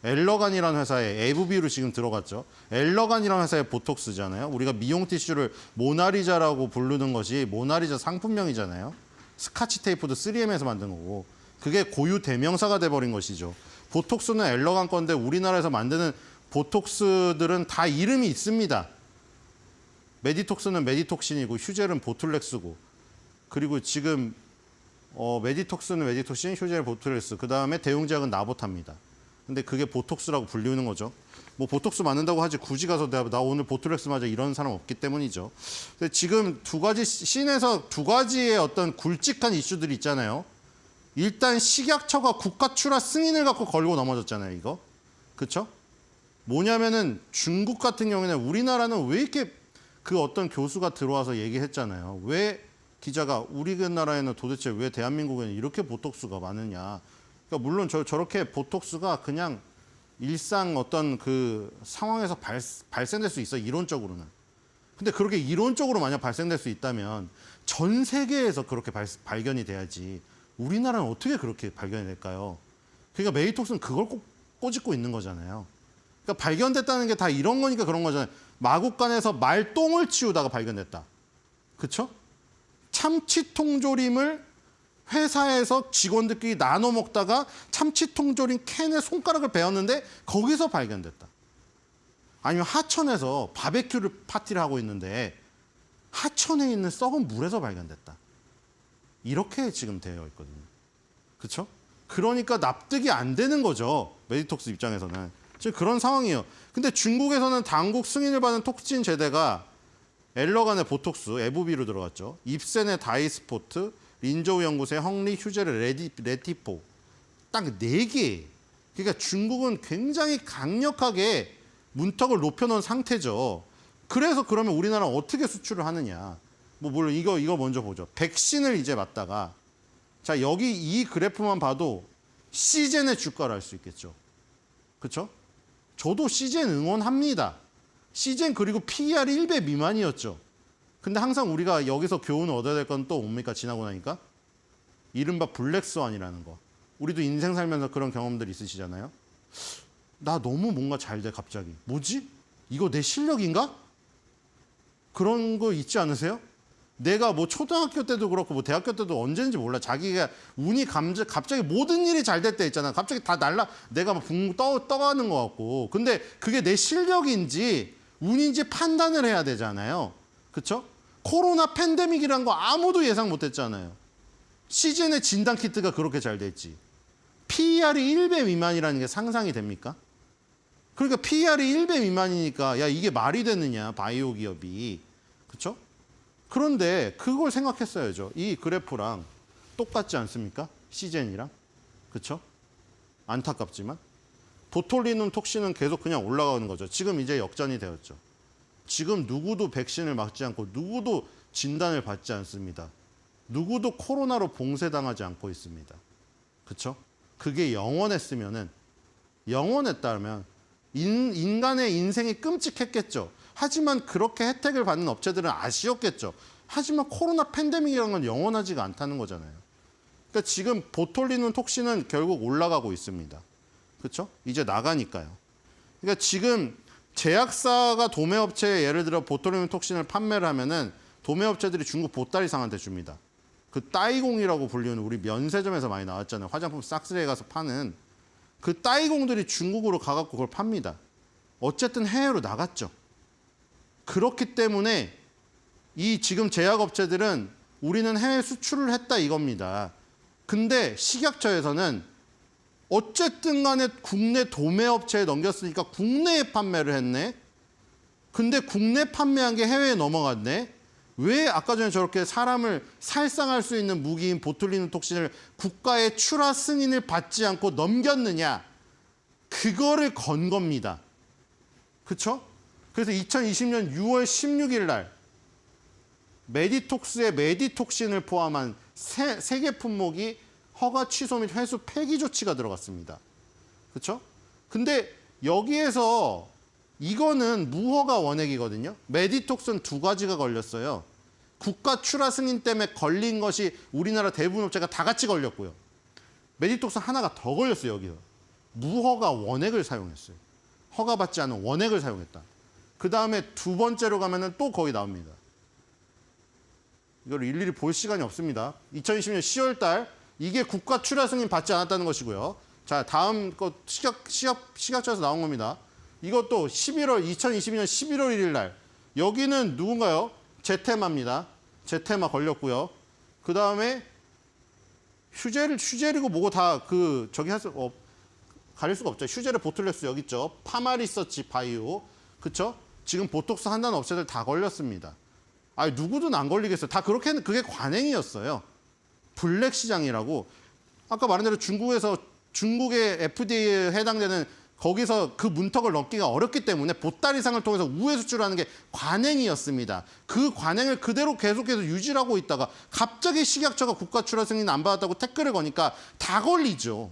엘러간이라는 회사에 에브비로 지금 들어갔죠. 엘러간이라는 회사의 보톡스잖아요. 우리가 미용 티슈를 모나리자라고 부르는 것이 모나리자 상품명이잖아요. 스카치 테이프도 3M에서 만든 거고. 그게 고유 대명사가 돼버린 것이죠. 보톡스는 엘러간 건데 우리나라에서 만드는 보톡스들은 다 이름이 있습니다. 메디톡스는 메디톡신이고 휴젤은 보툴렉스고 그리고 지금 메디톡스는 메디톡신, 휴젤 보툴렉스 그 다음에 대용제약은 나보타입니다. 근데 그게 보톡스라고 불리는 거죠. 뭐 보톡스 맞는다고 하지 굳이 가서 나 오늘 보툴렉스 맞아 이런 사람 없기 때문이죠. 근데 지금 두 가지 씬에서 두 가지의 어떤 굵직한 이슈들이 있잖아요. 일단 식약처가 국가 출하 승인을 갖고 걸고 넘어졌잖아요, 이거. 그렇죠? 뭐냐면은 중국 같은 경우에는 우리나라는 왜 이렇게 그 어떤 교수가 들어와서 얘기했잖아요. 왜 기자가 우리나라에는 도대체 왜 대한민국에는 이렇게 보톡스가 많으냐. 그러니까 물론 저렇게 보톡스가 그냥 일상 어떤 그 상황에서 발생될 수 있어, 이론적으로는. 근데 그렇게 이론적으로 만약 발생될 수 있다면 전 세계에서 그렇게 발견이 돼야지 우리나라는 어떻게 그렇게 발견이 될까요? 그러니까 메디톡스는 그걸 꼭 꼬집고 있는 거잖아요. 그러니까 발견됐다는 게 다 이런 거니까 그런 거잖아요. 마국간에서 말똥을 치우다가 발견됐다. 그렇죠? 참치 통조림을 회사에서 직원들끼리 나눠 먹다가 참치 통조림 캔에 손가락을 베었는데 거기서 발견됐다. 아니면 하천에서 바베큐를 파티를 하고 있는데 하천에 있는 썩은 물에서 발견됐다. 이렇게 지금 되어 있거든요. 그렇죠? 그러니까 납득이 안 되는 거죠. 메디톡스 입장에서는. 지금 그런 상황이에요. 근데 중국에서는 당국 승인을 받은 톡신 제대가 엘러간의 보톡스, 에브비로 들어갔죠. 입센의 다이스포트, 린저우 연구소의 헝리, 휴젤의 레티포. 딱 4개. 그러니까 중국은 굉장히 강력하게 문턱을 높여놓은 상태죠. 그래서 그러면 우리나라는 어떻게 수출을 하느냐. 뭐 물론 이거 먼저 보죠. 백신을 이제 맞다가 자 여기 이 그래프만 봐도 시젠의 주가를 알 수 있겠죠. 그렇죠? 저도 시젠 응원합니다. 시젠 그리고 PER이 1배 미만이었죠. 근데 항상 우리가 여기서 교훈을 얻어야 될 건 또 뭡니까? 지나고 나니까 이른바 블랙스완이라는 거. 우리도 인생 살면서 그런 경험들 있으시잖아요. 나 너무 뭔가 잘 돼 갑자기. 뭐지? 이거 내 실력인가? 그런 거 있지 않으세요? 내가 뭐 초등학교 때도 그렇고 뭐 대학교 때도 언제인지 몰라. 자기가 운이 갑자기 모든 일이 잘 될 때 있잖아. 갑자기 다 내가 막 붕 떠가는 것 같고. 근데 그게 내 실력인지 운인지 판단을 해야 되잖아요. 그렇죠? 코로나 팬데믹이란 거 아무도 예상 못 했잖아요. 시즌의 진단 키트가 그렇게 잘 됐지. PER이 1배 미만이라는 게 상상이 됩니까? 그러니까 PER이 1배 미만이니까 야 이게 말이 되느냐 바이오 기업이. 그렇죠? 그런데 그걸 생각했어야죠. 이 그래프랑 똑같지 않습니까? 시젠이랑. 그렇죠? 안타깝지만 보톨리눔 톡신은 계속 그냥 올라가는 거죠. 지금 이제 역전이 되었죠. 지금 누구도 백신을 맞지 않고 누구도 진단을 받지 않습니다. 누구도 코로나로 봉쇄당하지 않고 있습니다. 그렇죠? 그게 영원했다면 인간의 인생이 끔찍했겠죠. 하지만 그렇게 혜택을 받는 업체들은 아쉬웠겠죠. 하지만 코로나 팬데믹이라는 건 영원하지가 않다는 거잖아요. 그러니까 지금 보톨리눔 톡신은 결국 올라가고 있습니다. 그렇죠? 이제 나가니까요. 그러니까 지금 제약사가 도매업체에 예를 들어 보톨리눔 톡신을 판매를 하면은 도매업체들이 중국 보따리상한테 줍니다. 그 따이공이라고 불리는 우리 면세점에서 많이 나왔잖아요. 화장품 싹쓸이에 가서 파는 그 따이공들이 중국으로 가갖고 그걸 팝니다. 어쨌든 해외로 나갔죠. 그렇기 때문에 이 지금 제약업체들은 우리는 해외 수출을 했다 이겁니다. 근데 식약처에서는 어쨌든 간에 국내 도매업체에 넘겼으니까 국내에 판매를 했네. 근데 국내 판매한 게 해외에 넘어갔네. 왜 아까 전에 저렇게 사람을 살상할 수 있는 무기인 보툴리눔 톡신을 국가의 출하 승인을 받지 않고 넘겼느냐. 그거를 건 겁니다. 그렇죠? 그래서 2020년 6월 16일 날 메디톡스의 메디톡신을 포함한 세 개 품목이 허가 취소 및 회수 폐기 조치가 들어갔습니다. 그렇죠? 근데 여기에서 이거는 무허가 원액이거든요. 메디톡스는 2가지가 걸렸어요. 국가 출하 승인 때문에 걸린 것이 우리나라 대부분 업체가 다 같이 걸렸고요. 메디톡스 하나가 더 걸렸어요. 여기서. 무허가 원액을 사용했어요. 허가받지 않은 원액을 사용했다. 그 다음에 2번째로 가면은 또 거기 나옵니다. 이걸 일일이 볼 시간이 없습니다. 2020년 10월 달 이게 국가 출하 승인 받지 않았다는 것이고요. 자, 다음 거 식약처에서 나온 겁니다. 이것도 2022년 11월 1일 날 여기는 누군가요? 제테마입니다. 제테마 걸렸고요. 그 다음에 휴젤이고 뭐고 다 가릴 수가 없죠. 휴젤의 보툴렉스 여기 있죠. 파마리서치 바이오. 그쵸? 지금 보톡스 한다는 업체들 다 걸렸습니다. 아니, 누구든 안 걸리겠어요. 다 그렇게 그게 관행이었어요. 블랙 시장이라고. 아까 말한 대로 중국의 FDA에 해당되는 거기서 그 문턱을 넘기가 어렵기 때문에 보따리상을 통해서 우회 수출하는 게 관행이었습니다. 그 관행을 그대로 계속해서 유지하고 있다가 갑자기 식약처가 국가 출하 승인 안 받았다고 태클을 거니까 다 걸리죠.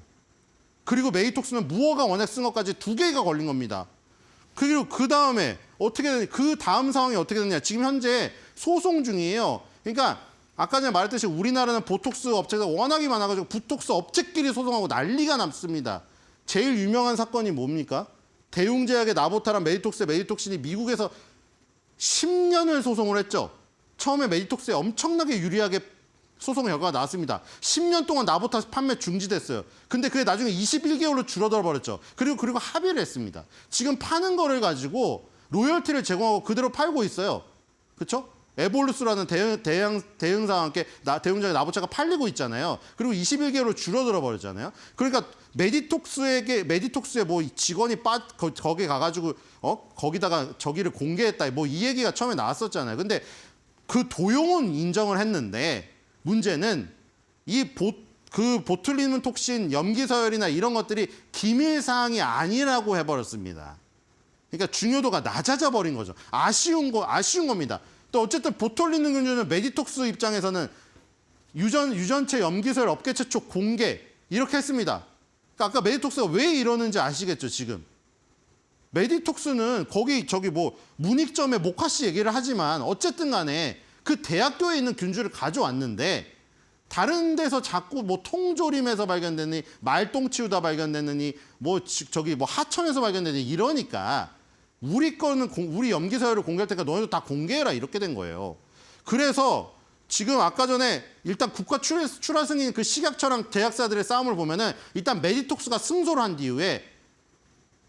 그리고 메디톡스는 무허가 원액 쓴 것까지 2개가 걸린 겁니다. 그리고 그 다음에 그 다음 상황이 어떻게 됐냐. 지금 현재 소송 중이에요. 그러니까 아까 전에 말했듯이 우리나라는 보톡스 업체가 워낙에 많아가지고 보톡스 업체끼리 소송하고 난리가 났습니다. 제일 유명한 사건이 뭡니까? 대웅제약의 나보타랑 메디톡스의 메디톡신이 미국에서 10년을 소송을 했죠. 처음에 메디톡스에 엄청나게 유리하게 소송 결과가 나왔습니다. 10년 동안 나보타 판매 중지됐어요. 근데 그게 나중에 21개월로 줄어들어 버렸죠. 그리고 합의를 했습니다. 지금 파는 거를 가지고 로열티를 제공하고 그대로 팔고 있어요. 그렇죠? 에볼루스라는 대형사와 함께 대웅제약의 나보차가 팔리고 있잖아요. 그리고 21개월로 줄어들어 버렸잖아요. 그러니까 메디톡스에 뭐 직원이 거기 가가지고 거기다가 저기를 공개했다 뭐 이 얘기가 처음에 나왔었잖아요. 근데 그 도용은 인정을 했는데 문제는 그 보툴리눔 톡신 염기서열이나 이런 것들이 기밀 사항이 아니라고 해버렸습니다. 그러니까 중요도가 낮아져 버린 거죠. 아쉬운 겁니다. 또 어쨌든 보톨리눔 균주는 메디톡스 입장에서는 유전체 염기서열 업계 최초 공개 이렇게 했습니다. 그러니까 아까 메디톡스가 왜 이러는지 아시겠죠, 지금. 메디톡스는 문익점에 모카씨 얘기를 하지만 어쨌든 간에 그 대학교에 있는 균주를 가져왔는데 다른 데서 자꾸 통조림에서 발견되니 말똥치우다 발견되느니 하천에서 발견되니 이러니까 우리 염기서열을 공개할 테니까 너희도 다 공개해라 이렇게 된 거예요. 그래서 지금 아까 전에 일단 국가 출하 승인 그 식약처랑 제약사들의 싸움을 보면은 일단 메디톡스가 승소를 한 뒤에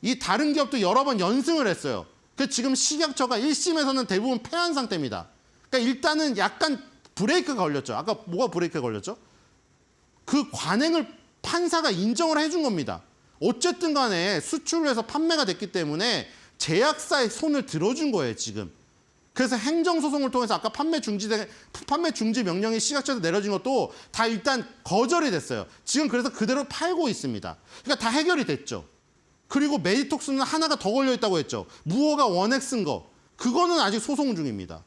이 다른 기업도 여러 번 연승을 했어요. 그 지금 식약처가 1심에서는 대부분 패한 상태입니다. 그러니까 일단은 약간 브레이크가 걸렸죠. 아까 뭐가 브레이크가 걸렸죠? 그 관행을 판사가 인정을 해준 겁니다. 어쨌든 간에 수출을 해서 판매가 됐기 때문에 제약사의 손을 들어준 거예요, 지금. 그래서 행정소송을 통해서 아까 판매 중지 명령이 시각처에서 내려진 것도 다 일단 거절이 됐어요. 지금 그래서 그대로 팔고 있습니다. 그러니까 다 해결이 됐죠. 그리고 메디톡스는 하나가 더 걸려있다고 했죠. 무허가 원액 쓴 거. 그거는 아직 소송 중입니다.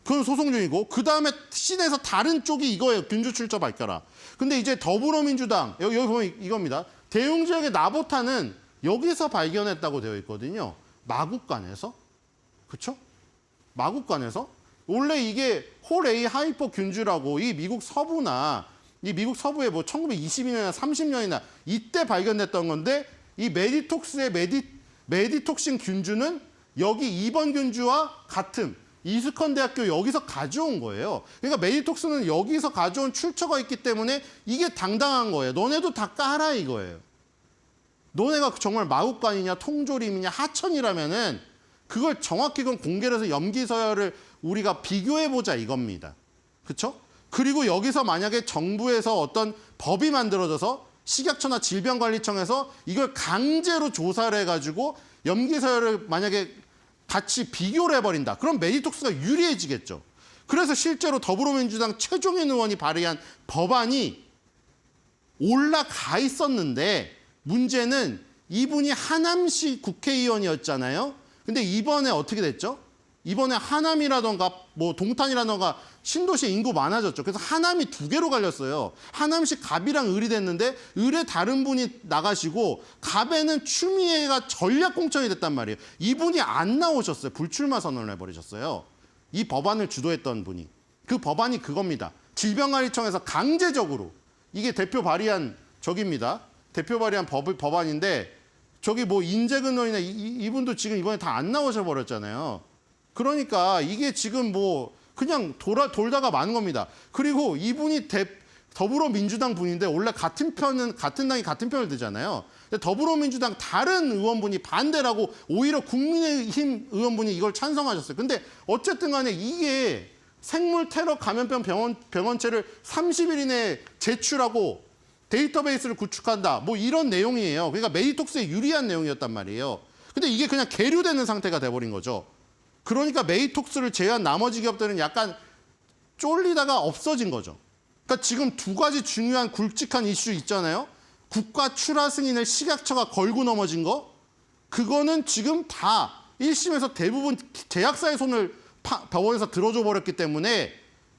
그건 소송 중이고 그 다음에 시내에서 다른 쪽이 이거예요. 균주 출처 밝혀라. 근데 이제 더불어민주당 여기 보면 이겁니다. 대웅지역의 나보탄은 여기서 발견했다고 되어 있거든요. 마국간에서. 그렇죠? 마국간에서. 원래 이게 홀A 하이퍼균주라고 이 미국 서부나 이 미국 서부에 뭐 1920년이나 30년이나 이때 발견됐던 건데 이 메디톡스의 메디톡신 균주는 여기 2번 균주와 같은 이스컨 대학교 여기서 가져온 거예요. 그러니까 메디톡스는 여기서 가져온 출처가 있기 때문에 이게 당당한 거예요. 너네도 다 까라 이거예요. 너네가 정말 마국간이냐 통조림이냐 하천이라면은 그걸 정확히 그건 공개를 해서 염기서열을 우리가 비교해보자 이겁니다. 그렇죠? 그리고 여기서 만약에 정부에서 어떤 법이 만들어져서 식약처나 질병관리청에서 이걸 강제로 조사를 해가지고 염기서열을 만약에 같이 비교를 해버린다. 그럼 메디톡스가 유리해지겠죠. 그래서 실제로 더불어민주당 최종인 의원이 발의한 법안이 올라가 있었는데 문제는 이분이 하남시 국회의원이었잖아요. 근데 이번에 어떻게 됐죠? 이번에 하남이라던가 뭐 동탄이라던가 신도시 인구 많아졌죠. 그래서 하남이 2개로 갈렸어요. 하남시 갑이랑 을이 됐는데 을에 다른 분이 나가시고 갑에는 추미애가 전략 공천이 됐단 말이에요. 이분이 안 나오셨어요. 불출마 선언을 해버리셨어요. 이 법안을 주도했던 분이. 그 법안이 그겁니다. 질병관리청에서 강제적으로 이게 대표 발의한 저기입니다. 대표 발의한 법안인데 저기 뭐 인재근원이나 이분도 지금 이번에 다 안 나오셔 버렸잖아요. 그러니까 이게 지금 뭐 그냥 돌다가 마는 겁니다. 그리고 이분이 더불어민주당 분인데 원래 같은 당이 같은 편을 들잖아요. 근데 더불어민주당 다른 의원분이 반대라고 오히려 국민의힘 의원분이 이걸 찬성하셨어요. 근데 어쨌든 간에 이게 생물 테러 감염병 병원체를 30일 이내에 제출하고 데이터베이스를 구축한다. 뭐 이런 내용이에요. 그러니까 메디톡스에 유리한 내용이었단 말이에요. 근데 이게 그냥 계류되는 상태가 돼버린 거죠. 그러니까 메디톡스를 제외한 나머지 기업들은 약간 쫄리다가 없어진 거죠. 그러니까 지금 2가지 중요한 굵직한 이슈 있잖아요. 국가 출하 승인을 식약처가 걸고 넘어진 거. 그거는 지금 다 1심에서 대부분 제약사의 손을 법원에서 들어줘 버렸기 때문에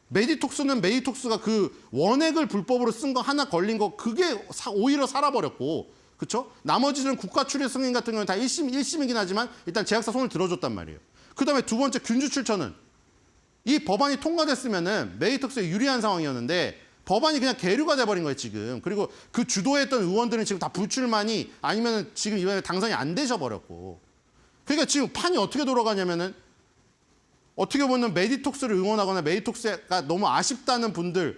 메디톡스는 메디톡스가 그 원액을 불법으로 쓴 거 하나 걸린 거 그게 오히려 살아버렸고 그렇죠? 나머지는 국가 출하 승인 같은 경우는 다 1심이긴 하지만 일단 제약사 손을 들어줬단 말이에요. 그다음에 두 번째 균주 출처는 이 법안이 통과됐으면은 메디톡스에 유리한 상황이었는데 법안이 그냥 계류가 돼버린 거예요 지금. 그리고 그 주도했던 의원들은 지금 다 불출마니 아니면 지금 이번에 당선이 안 되셔 버렸고. 그러니까 지금 판이 어떻게 돌아가냐면은 어떻게 보면 메디톡스를 응원하거나 메디톡스가 너무 아쉽다는 분들의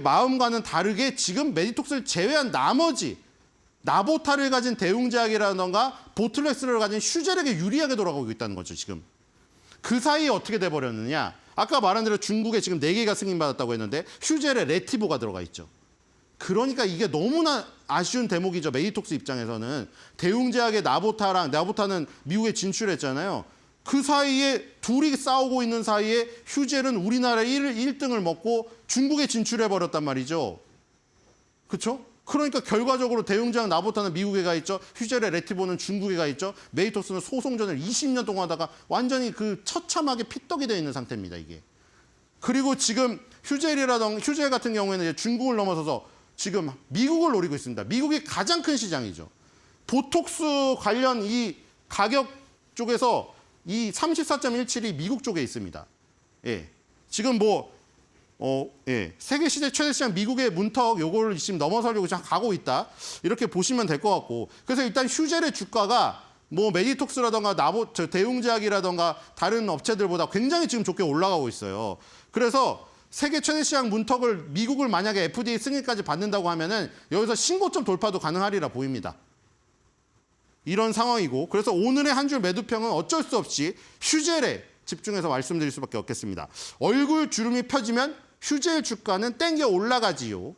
마음과는 다르게 지금 메디톡스를 제외한 나머지 나보타를 가진 대웅제약이라던가 보틀렉스를 가진 휴젤에게 유리하게 돌아가고 있다는 거죠 지금. 그 사이에 어떻게 돼버렸느냐. 아까 말한 대로 중국에 지금 4개가 승인받았다고 했는데 휴젤에 레티보가 들어가 있죠. 그러니까 이게 너무나 아쉬운 대목이죠. 메디톡스 입장에서는. 대웅제약의 나보타는 미국에 진출했잖아요. 그 사이에 둘이 싸우고 있는 사이에 휴젤은 우리나라 1등을 먹고 중국에 진출해버렸단 말이죠. 그렇죠? 그러니까 결과적으로 대웅제약 나보타는 미국에 가 있죠. 휴젤의 레티보는 중국에 가 있죠. 메디톡스는 소송전을 20년 동안 하다가 완전히 그 처참하게 피떡이 되어 있는 상태입니다. 이게. 그리고 지금 휴젤 같은 경우에는 이제 중국을 넘어서서 지금 미국을 노리고 있습니다. 미국이 가장 큰 시장이죠. 보톡스 관련 이 가격 쪽에서 이 34.17이 미국 쪽에 있습니다. 예. 지금 세계 시대 최대 시장 미국의 문턱 요거를 지금 넘어서려고 지금 가고 있다. 이렇게 보시면 될 것 같고. 그래서 일단 휴젤의 주가가 뭐 메디톡스라던가 대웅제약이라던가 다른 업체들보다 굉장히 지금 좋게 올라가고 있어요. 그래서 세계 최대 시장 문턱을 미국을 만약에 FDA 승인까지 받는다고 하면은 여기서 신고점 돌파도 가능하리라 보입니다. 이런 상황이고 그래서 오늘의 한 줄 매도평은 어쩔 수 없이 휴젤에 집중해서 말씀드릴 수밖에 없겠습니다. 얼굴 주름이 펴지면 휴젤 주가는 땡겨 올라가지요.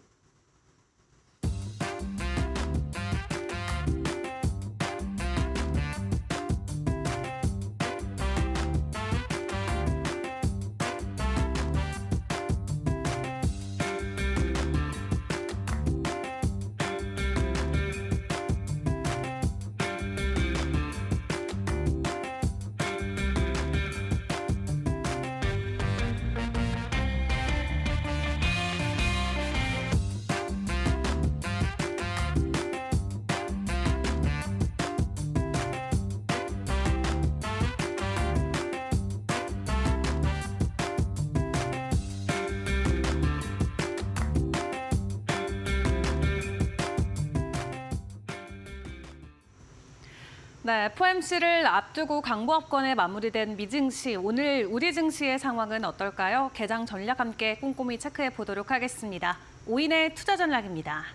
네, FOMC를 앞두고 강보합권에 마무리된 미증시, 오늘 우리 증시의 상황은 어떨까요? 개장 전략 함께 꼼꼼히 체크해 보도록 하겠습니다. 5인의 투자 전략입니다.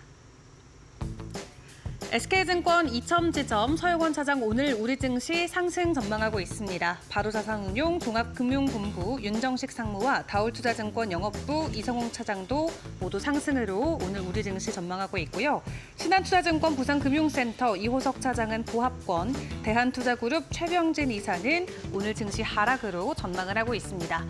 SK증권 이첨지점 서영원 차장 오늘 우리 증시 상승 전망하고 있습니다. 바로자산운용 종합금융본부 윤정식 상무와 다올투자증권 영업부 이성홍 차장도 모두 상승으로 오늘 우리 증시 전망하고 있고요. 신한투자증권 부산금융센터 이호석 차장은 보합권, 대한투자그룹 최병진 이사는 오늘 증시 하락으로 전망을 하고 있습니다.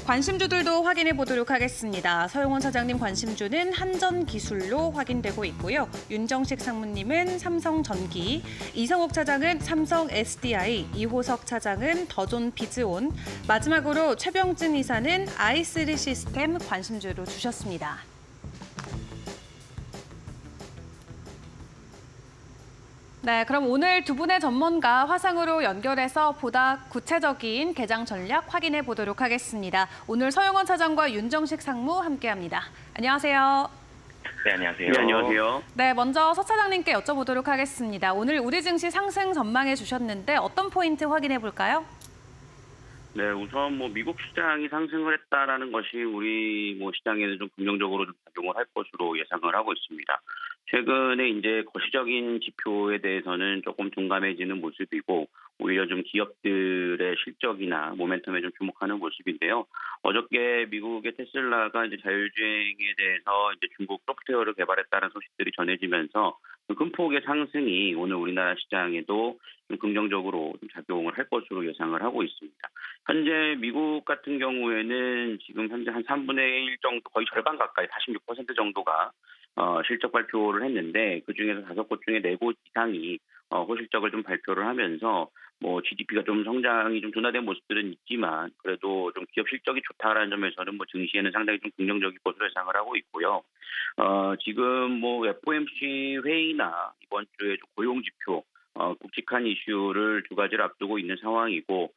관심주들도 확인해 보도록 하겠습니다. 서영원 차장님 관심주는 한전기술로 확인되고 있고요. 윤정식 상무님은 삼성전기, 이성욱 차장은 삼성 SDI, 이호석 차장은 더존비즈온, 마지막으로 최병진 이사는 i3 시스템 관심주로 주셨습니다. 네, 그럼 오늘 두 분의 전문가 화상으로 연결해서 보다 구체적인 개장 전략 확인해 보도록 하겠습니다. 오늘 서영원 차장과 윤정식 상무 함께합니다. 안녕하세요. 네, 안녕하세요. 네, 안녕하세요. 네, 먼저 서 차장님께 여쭤보도록 하겠습니다. 오늘 우리 증시 상승 전망해 주셨는데 어떤 포인트 확인해 볼까요? 네, 우선 미국 시장이 상승을 했다라는 것이 우리 시장에는 좀 긍정적으로 좀 작용을 할 것으로 예상을 하고 있습니다. 최근에 이제 거시적인 지표에 대해서는 조금 둔감해지는 모습이고 오히려 좀 기업들의 실적이나 모멘텀에 좀 주목하는 모습인데요. 어저께 미국의 테슬라가 이제 자율주행에 대해서 이제 중국 소프트웨어를 개발했다는 소식들이 전해지면서 큰 폭의 상승이 오늘 우리나라 시장에도 좀 긍정적으로 좀 작용을 할 것으로 예상을 하고 있습니다. 현재 미국 같은 경우에는 지금 현재 한 3분의 1 정도, 거의 절반 가까이 46% 정도가 실적 발표를 했는데 그중에서 5곳 중에 4곳 이상이 호실적을 좀 발표를 하면서 GDP가 좀 성장이 좀 둔화된 모습들은 있지만 그래도 좀 기업 실적이 좋다라는 점에서는 증시에는 상당히 좀 긍정적인 것으로 예상을 하고 있고요. 지금 FOMC 회의나 이번 주에 좀 고용 지표, 굵직한 이슈를 두 가지를 앞두고 있는 상황이고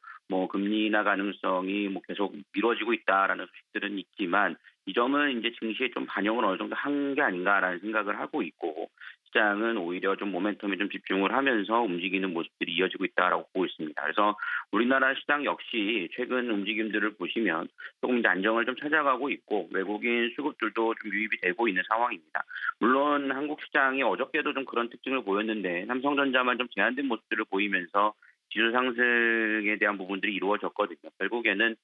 금리 인하 가능성이 계속 미뤄지고 있다라는 소식들은 있지만 이 점은 이제 증시에 좀 반영을 어느 정도 한 게 아닌가라는 생각을 하고 있고 시장은 오히려 좀 모멘텀에 좀 집중을 하면서 움직이는 모습들이 이어지고 있다라고 보고 있습니다. 그래서 우리나라 시장 역시 최근 움직임들을 보시면 조금 이제 안정을 좀 찾아가고 있고 외국인 수급들도 좀 유입이 되고 있는 상황입니다. 물론 한국 시장이 어저께도 좀 그런 특징을 보였는데 삼성전자만 좀 제한된 모습들을 보이면서 지수 상승에 대한 부분들이 이루어졌거든요. 결국에는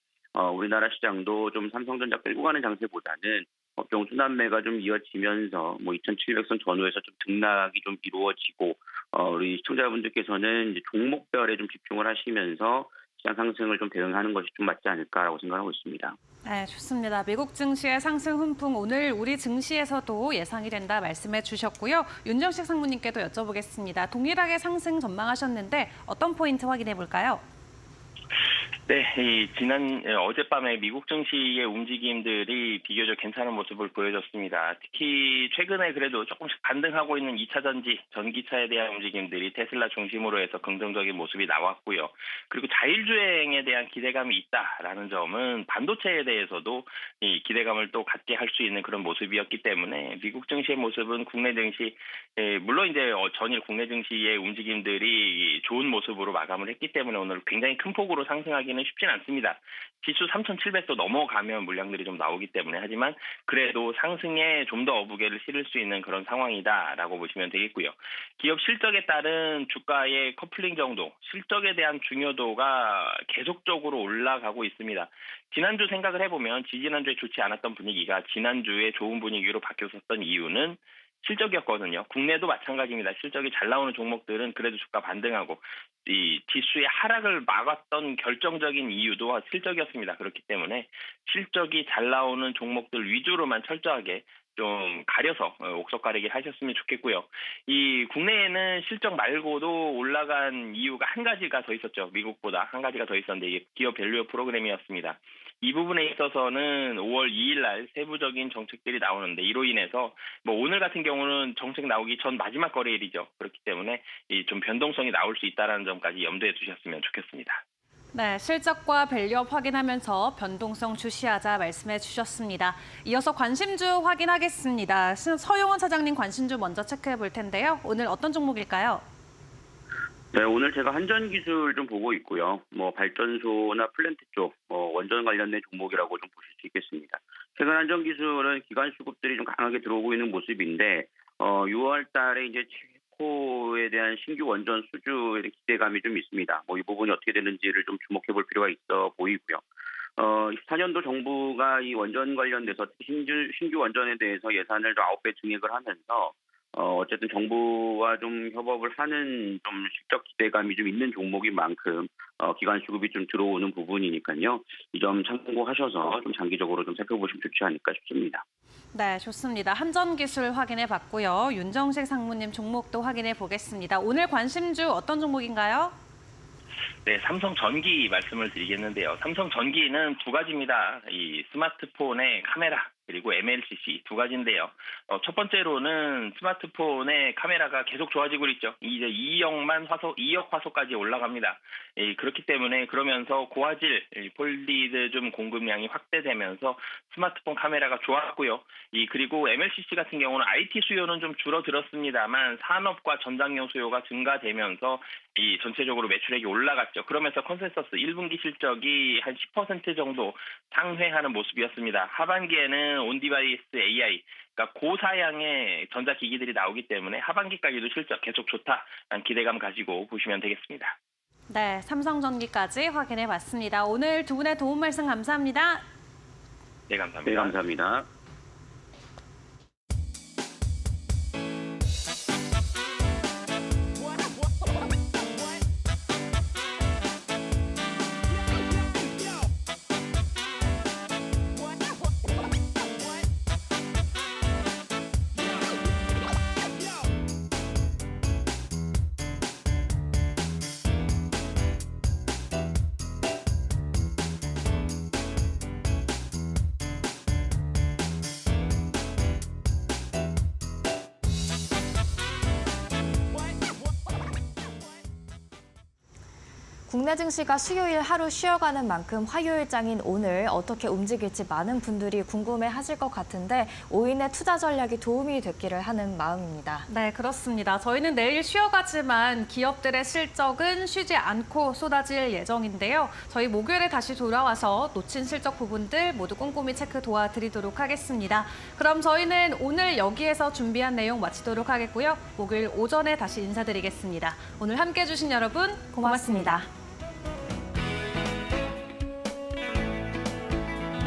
우리나라 시장도 좀 삼성전자 끌고 가는 장세보다는 업종 순환매가 좀 이어지면서 2,700선 전후에서 좀 등락이 좀 이루어지고 우리 시청자분들께서는 이제 종목별에 좀 집중을 하시면서 시장 상승을 좀 대응하는 것이 좀 맞지 않을까라고 생각하고 있습니다. 네, 좋습니다. 미국 증시의 상승 훈풍 오늘 우리 증시에서도 예상이 된다 말씀해 주셨고요. 윤정식 상무님께도 여쭤보겠습니다. 동일하게 상승 전망하셨는데 어떤 포인트 확인해 볼까요? 네, 어젯밤에 미국 증시의 움직임들이 비교적 괜찮은 모습을 보여줬습니다. 특히 최근에 그래도 조금씩 반등하고 있는 2차 전지, 전기차에 대한 움직임들이 테슬라 중심으로 해서 긍정적인 모습이 나왔고요. 그리고 자율주행에 대한 기대감이 있다라는 점은 반도체에 대해서도 이 기대감을 또 갖게 할 수 있는 그런 모습이었기 때문에 미국 증시의 모습은 국내 증시, 물론 이제 전일 국내 증시의 움직임들이 좋은 모습으로 마감을 했기 때문에 오늘 굉장히 큰 폭으로 상승하기는 쉽진 않습니다. 지수 3,700도 넘어가면 물량들이 좀 나오기 때문에 하지만 그래도 상승에 좀 더 어부개를 실을 수 있는 그런 상황이다라고 보시면 되겠고요. 기업 실적에 따른 주가의 커플링 정도, 실적에 대한 중요도가 계속적으로 올라가고 있습니다. 지난주 생각을 해보면 지지난주에 좋지 않았던 분위기가 지난주에 좋은 분위기로 바뀌었었던 이유는 실적이었거든요. 국내도 마찬가지입니다. 실적이 잘 나오는 종목들은 그래도 주가 반등하고 이 지수의 하락을 막았던 결정적인 이유도 실적이었습니다. 그렇기 때문에 실적이 잘 나오는 종목들 위주로만 철저하게 좀 가려서 옥석 가리기 하셨으면 좋겠고요. 이 국내에는 실적 말고도 올라간 이유가 한 가지가 더 있었죠. 미국보다 한 가지가 더 있었는데 이게 기업 밸류업 프로그램이었습니다. 이 부분에 있어서는 5월 2일 날 세부적인 정책들이 나오는데 이로 인해서 오늘 같은 경우는 정책 나오기 전 마지막 거래일이죠. 그렇기 때문에 좀 변동성이 나올 수 있다는 점까지 염두에 두셨으면 좋겠습니다. 네, 실적과 밸류업 확인하면서 변동성 주시하자 말씀해 주셨습니다. 이어서 관심주 확인하겠습니다. 서영원 차장님 관심주 먼저 체크해 볼 텐데요. 오늘 어떤 종목일까요? 네, 오늘 제가 한전 기술 좀 보고 있고요. 뭐 발전소나 플랜트 쪽, 원전 관련된 종목이라고 좀 보실 수 있겠습니다. 최근 한전 기술은 기관 수급들이 좀 강하게 들어오고 있는 모습인데, 6월 달에 이제 체코에 대한 신규 원전 수주에 대한 기대감이 좀 있습니다. 뭐 이 부분이 어떻게 되는지를 좀 주목해 볼 필요가 있어 보이고요. 24년도 정부가 이 원전 관련돼서 신규 원전에 대해서 예산을 좀 9배 증액을 하면서 어쨌든 정부와 좀 협업을 하는 좀 실적 기대감이 좀 있는 종목인 만큼 기관 수급이 좀 들어오는 부분이니까요. 이 점 참고하셔서 좀 장기적으로 좀 살펴보시면 좋지 않을까 싶습니다. 네, 좋습니다. 한전기술 확인해 봤고요. 윤정식 상무님 종목도 확인해 보겠습니다. 오늘 관심주 어떤 종목인가요? 네, 삼성전기 말씀을 드리겠는데요. 삼성전기는 두 가지입니다. 이 스마트폰의 카메라 그리고 MLCC 두 가지인데요. 첫 번째로는 스마트폰의 카메라가 계속 좋아지고 있죠. 이제 2억 화소까지 올라갑니다. 그렇기 때문에 그러면서 고화질 폴리드 좀 공급량이 확대되면서 스마트폰 카메라가 좋았고요. 그리고 MLCC 같은 경우는 IT 수요는 좀 줄어들었습니다만 산업과 전장용 수요가 증가되면서 이 전체적으로 매출액이 올라갔죠. 그러면서 컨센서스 1분기 실적이 한 10% 정도 상회하는 모습이었습니다. 하반기에는 온디바이스 AI, 그러니까 고사양의 전자기기들이 나오기 때문에 하반기까지도 실적 계속 좋다라는 기대감 가지고 보시면 되겠습니다. 네, 삼성전기까지 확인해 봤습니다. 오늘 두 분의 도움 말씀 감사합니다. 네, 감사합니다. 네, 감사합니다. 국내 증시가 수요일 하루 쉬어가는 만큼 화요일장인 오늘 어떻게 움직일지 많은 분들이 궁금해하실 것 같은데 오인의 투자 전략이 도움이 됐기를 하는 마음입니다. 네, 그렇습니다. 저희는 내일 쉬어가지만 기업들의 실적은 쉬지 않고 쏟아질 예정인데요. 저희 목요일에 다시 돌아와서 놓친 실적 부분들 모두 꼼꼼히 체크 도와드리도록 하겠습니다. 그럼 저희는 오늘 여기에서 준비한 내용 마치도록 하겠고요. 목요일 오전에 다시 인사드리겠습니다. 오늘 함께해 주신 여러분 고맙습니다.